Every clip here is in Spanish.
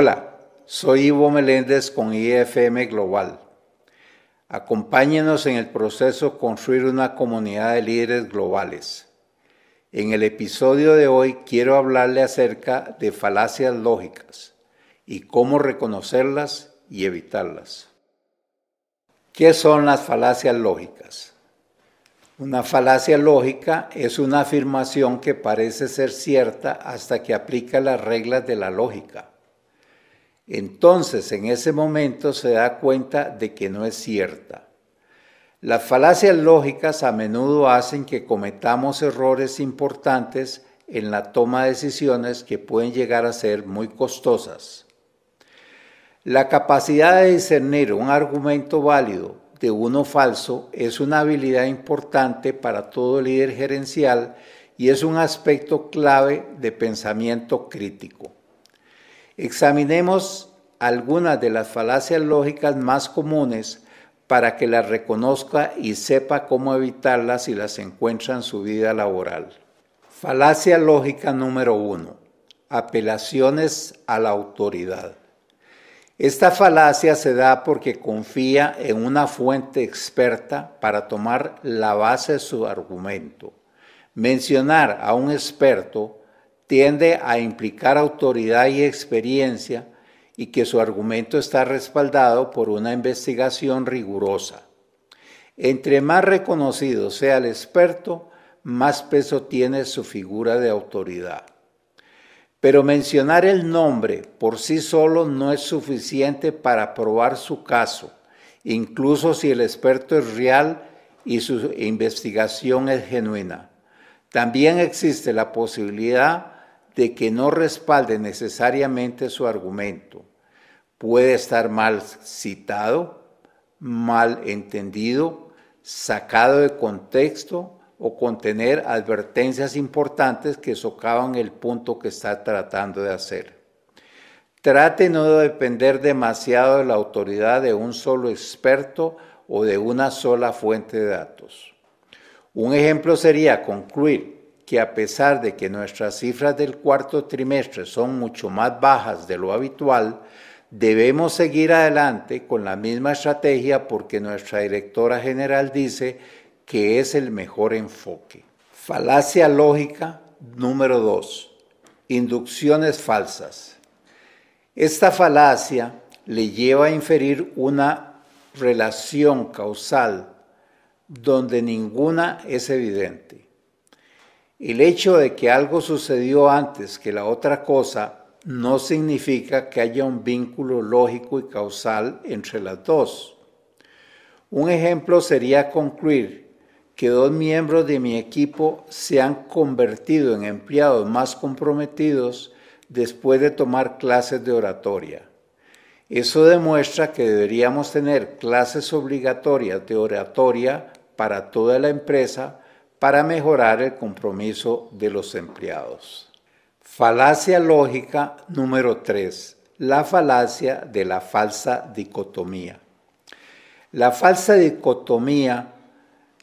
Hola, soy Ivo Meléndez con IFM Global. Acompáñenos en el proceso de construir una comunidad de líderes globales. En el episodio de hoy quiero hablarle acerca de falacias lógicas y cómo reconocerlas y evitarlas. ¿Qué son las falacias lógicas? Una falacia lógica es una afirmación que parece ser cierta hasta que aplica las reglas de la lógica. Entonces, en ese momento se da cuenta de que no es cierta. Las falacias lógicas a menudo hacen que cometamos errores importantes en la toma de decisiones que pueden llegar a ser muy costosas. La capacidad de discernir un argumento válido de uno falso es una habilidad importante para todo líder gerencial y es un aspecto clave de pensamiento crítico. Examinemos algunas de las falacias lógicas más comunes para que las reconozca y sepa cómo evitarlas si las encuentra en su vida laboral. Falacia lógica número 1. Apelaciones a la autoridad. Esta falacia se da porque confía en una fuente experta para tomar la base de su argumento. Mencionar a un experto tiende a implicar autoridad y experiencia y que su argumento está respaldado por una investigación rigurosa. Entre más reconocido sea el experto, más peso tiene su figura de autoridad. Pero mencionar el nombre por sí solo no es suficiente para probar su caso, incluso si el experto es real y su investigación es genuina. También existe la posibilidad de que no respalde necesariamente su argumento. Puede estar mal citado, mal entendido, sacado de contexto o contener advertencias importantes que socavan el punto que está tratando de hacer. Trate no de depender demasiado de la autoridad de un solo experto o de una sola fuente de datos. Un ejemplo sería concluir que a pesar de que nuestras cifras del cuarto trimestre son mucho más bajas de lo habitual, debemos seguir adelante con la misma estrategia porque nuestra directora general dice que es el mejor enfoque. Falacia lógica número 2. Inducciones falsas. Esta falacia le lleva a inferir una relación causal donde ninguna es evidente. El hecho de que algo sucedió antes que la otra cosa no significa que haya un vínculo lógico y causal entre las dos. Un ejemplo sería concluir que 2 miembros de mi equipo se han convertido en empleados más comprometidos después de tomar clases de oratoria. Eso demuestra que deberíamos tener clases obligatorias de oratoria para toda la empresa para mejorar el compromiso de los empleados. Falacia lógica número 3. La falacia de la falsa dicotomía. La falsa dicotomía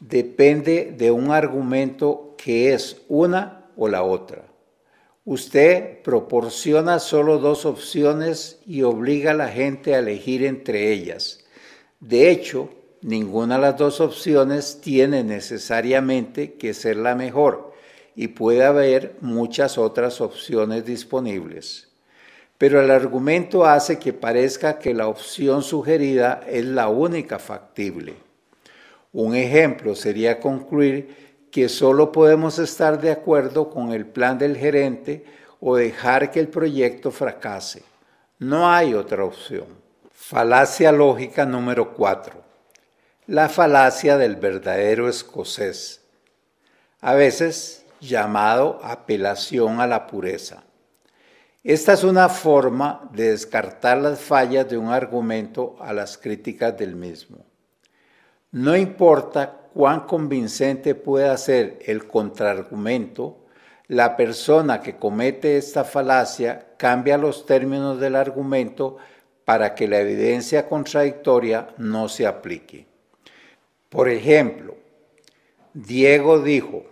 depende de un argumento que es una o la otra. Usted proporciona solo 2 opciones y obliga a la gente a elegir entre ellas. De hecho, ninguna de las 2 opciones tiene necesariamente que ser la mejor y puede haber muchas otras opciones disponibles. Pero el argumento hace que parezca que la opción sugerida es la única factible. Un ejemplo sería concluir que solo podemos estar de acuerdo con el plan del gerente o dejar que el proyecto fracase. No hay otra opción. Falacia lógica número 4. La falacia del verdadero escocés, a veces llamado apelación a la pureza. Esta es una forma de descartar las fallas de un argumento a las críticas del mismo. No importa cuán convincente pueda ser el contraargumento, la persona que comete esta falacia cambia los términos del argumento para que la evidencia contradictoria no se aplique. Por ejemplo, Diego dijo,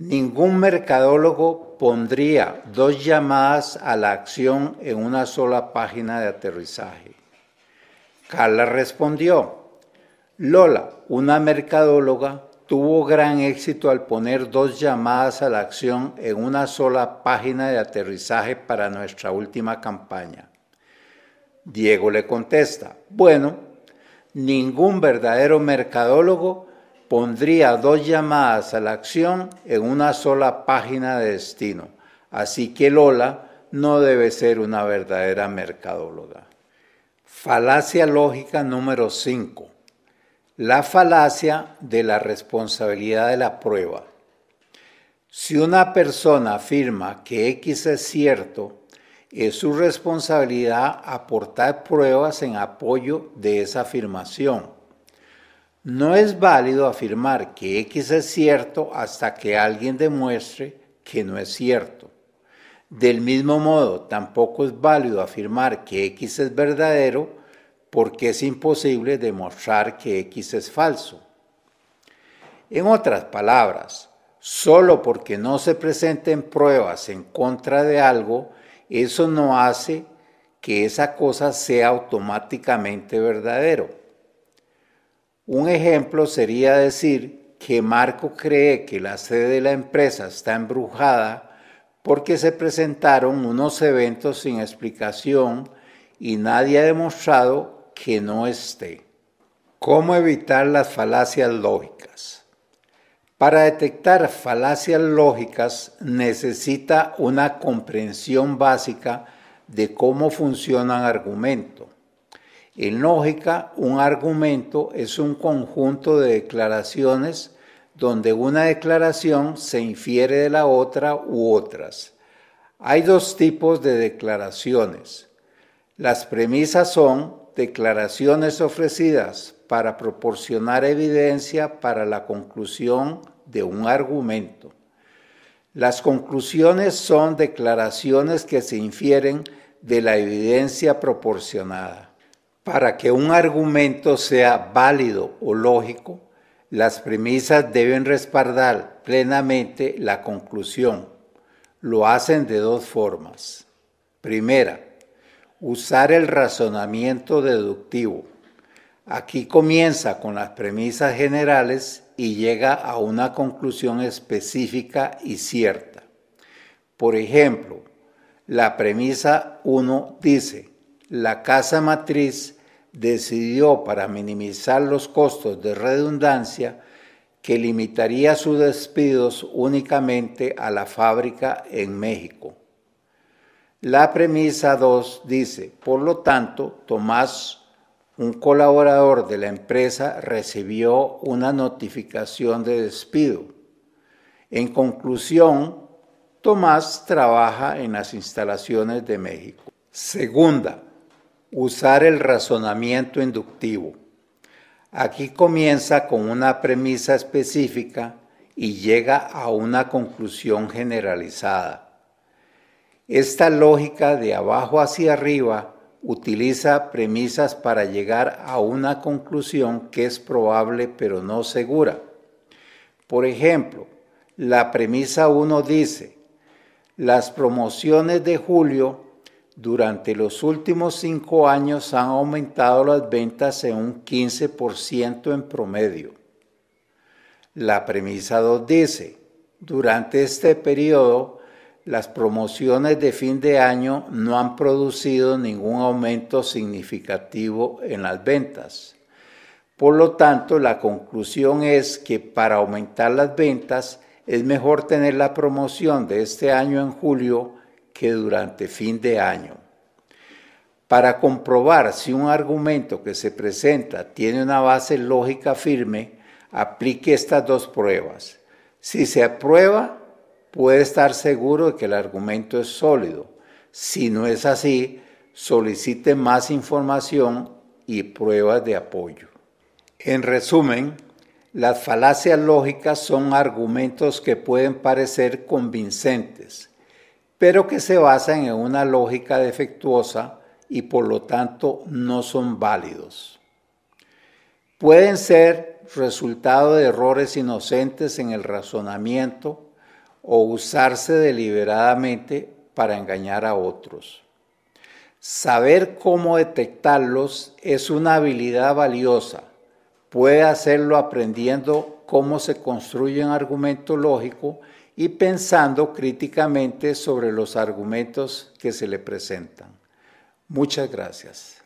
Ningún mercadólogo pondría 2 llamadas a la acción en una sola página de aterrizaje. Carla respondió: Lola, una mercadóloga, tuvo gran éxito al poner 2 llamadas a la acción en una sola página de aterrizaje para nuestra última campaña. Diego le contesta: bueno, ningún verdadero mercadólogo pondría 2 llamadas a la acción en una sola página de destino, así que Lola no debe ser una verdadera mercadóloga. Falacia lógica número 5. La falacia de la responsabilidad de la prueba. Si una persona afirma que X es cierto, es su responsabilidad aportar pruebas en apoyo de esa afirmación. No es válido afirmar que X es cierto hasta que alguien demuestre que no es cierto. Del mismo modo, tampoco es válido afirmar que X es verdadero porque es imposible demostrar que X es falso. En otras palabras, solo porque no se presenten pruebas en contra de algo, eso no hace que esa cosa sea automáticamente verdadero. Un ejemplo sería decir que Marco cree que la sede de la empresa está embrujada porque se presentaron unos eventos sin explicación y nadie ha demostrado que no esté. ¿Cómo evitar las falacias lógicas? Para detectar falacias lógicas necesita una comprensión básica de cómo funciona un argumento. En lógica, un argumento es un conjunto de declaraciones donde una declaración se infiere de la otra u otras. Hay 2 tipos de declaraciones. Las premisas son declaraciones ofrecidas para proporcionar evidencia para la conclusión de un argumento. Las conclusiones son declaraciones que se infieren de la evidencia proporcionada. Para que un argumento sea válido o lógico, las premisas deben respaldar plenamente la conclusión. Lo hacen de 2 formas. Primera, usar el razonamiento deductivo. Aquí comienza con las premisas generales y llega a una conclusión específica y cierta. Por ejemplo, la premisa 1 dice: la casa matriz decidió, para minimizar los costos de redundancia, que limitaría sus despidos únicamente a la fábrica en México. La premisa 2 dice: por lo tanto, Tomás, un colaborador de la empresa, recibió una notificación de despido. En conclusión, Tomás trabaja en las instalaciones de México. Segunda, usar el razonamiento inductivo. Aquí comienza con una premisa específica y llega a una conclusión generalizada. Esta lógica de abajo hacia arriba utiliza premisas para llegar a una conclusión que es probable pero no segura. Por ejemplo, la premisa 1 dice: las promociones de julio durante los últimos 5 años han aumentado las ventas en un 15% en promedio. La premisa 2 dice: durante este periodo, las promociones de fin de año no han producido ningún aumento significativo en las ventas. Por lo tanto, la conclusión es que para aumentar las ventas es mejor tener la promoción de este año en julio que durante fin de año. Para comprobar si un argumento que se presenta tiene una base lógica firme, aplique estas 2 pruebas. Si se aprueba, puede estar seguro de que el argumento es sólido. Si no es así, solicite más información y pruebas de apoyo. En resumen, las falacias lógicas son argumentos que pueden parecer convincentes, pero que se basan en una lógica defectuosa y por lo tanto no son válidos. Pueden ser resultado de errores inocentes en el razonamiento, o usarse deliberadamente para engañar a otros. Saber cómo detectarlos es una habilidad valiosa. Puede hacerlo aprendiendo cómo se construye un argumento lógico y pensando críticamente sobre los argumentos que se le presentan. Muchas gracias.